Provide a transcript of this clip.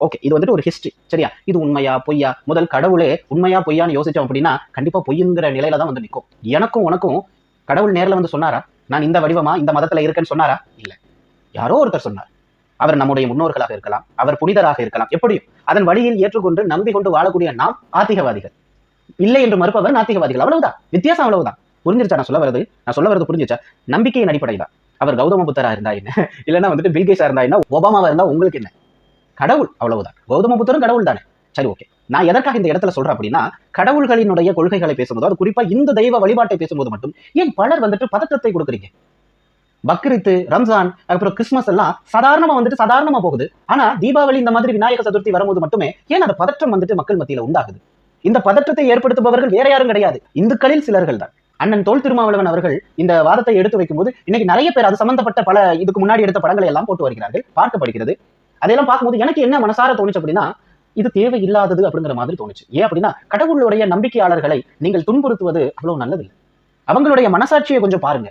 Okay, இது வந்துட்டு ஒரு ஹிஸ்டரி, சரியா? இது உண்மையா பொய்யா? முதல் கடவுளே உண்மையா பொய்யான்னு யோசிச்சோம் அப்படின்னா கண்டிப்பா பொய்ங்கிற நிலையில தான் வந்து நிற்கும். எனக்கும் உனக்கும் கடவுள் நேர்ல வந்து சொன்னாரா? நான் இந்த வடிவமா இந்த மதத்துல இருக்கேன்னு சொன்னாரா? இல்ல. யாரோ ஒருத்தர் சொன்னார். அவர் நம்முடைய முன்னோர்களாக இருக்கலாம், அவர் புனிதராக இருக்கலாம், எப்படியும் அதன் வழியில் ஏற்றுக்கொண்டு நம்பிக்கொண்டு வாழக்கூடிய நாம் ஆத்திகவாதிகள். இல்லை என்று மறுப்பவர் நாத்திகவாதிகள். அவ்வளவுதான் வித்தியாசம், அவ்வளவுதான். புரிஞ்சிருச்சா நான் சொல்ல வரது புரிஞ்சிருச்சா? நம்பிக்கையின் அடிப்படை தான். அவர் கௌதம புத்தரா இருந்தா என்ன, இல்லைன்னா வந்துட்டு பில்கேஷா இருந்தா என்ன, ஒபாமாவா இருந்தா உங்களுக்கு என்ன? கடவுள், அவ்வளவுதான். கௌதம புத்தரும் கடவுள் தானே. சரி, ஓகே. நான் எதற்காக இந்த இடத்துல சொல்றேன் அப்படின்னா, கடவுள்களினுடைய கொள்கைகளை பேசும்போது, அது குறிப்பா இந்த தெய்வ வழிபாட்டை பேசும்போது மட்டும் ஏன் பலர் வந்துட்டு பதற்றத்தை கொடுக்குறீங்க? பக்ரீத்து, ரம்ஜான், அப்புறம் கிறிஸ்துமஸ் எல்லாம் சாதாரணமா போகுது. ஆனா தீபாவளி இந்த மாதிரி விநாயக சதுர்த்தி வரும்போது மட்டுமே ஏன் அந்த பதற்றம் வந்துட்டு மக்கள் மத்தியில உண்டாகுது? இந்த பதற்றத்தை ஏற்படுத்துபவர்கள் வேற யாரும் கிடையாது, இந்துக்களில் சிலர்கள் தான். அண்ணன் தோல் திருமாவளவன் அவர்கள் இந்த வாதத்தை எடுத்து வைக்கும்போது இன்னைக்கு நிறைய பேர் அது சம்பந்தப்பட்ட பல இதுக்கு முன்னாடி எடுத்த படங்களை எல்லாம் போட்டு வருகிறார்கள், பார்க்கப்படுகிறது. அதையெல்லாம் பார்க்கும்போது எனக்கு என்ன மனசார தோணுச்சு அப்படின்னா, இது தேவையில்லாதது அப்படிங்கிற மாதிரி தோணுச்சு. ஏன் அப்படின்னா, கடவுளுடைய நம்பிக்கையாளர்களை நீங்கள் துன்புறுத்துவது அவ்வளவு நல்லது இல்லை. அவங்களுடைய மனசாட்சியை கொஞ்சம் பாருங்க.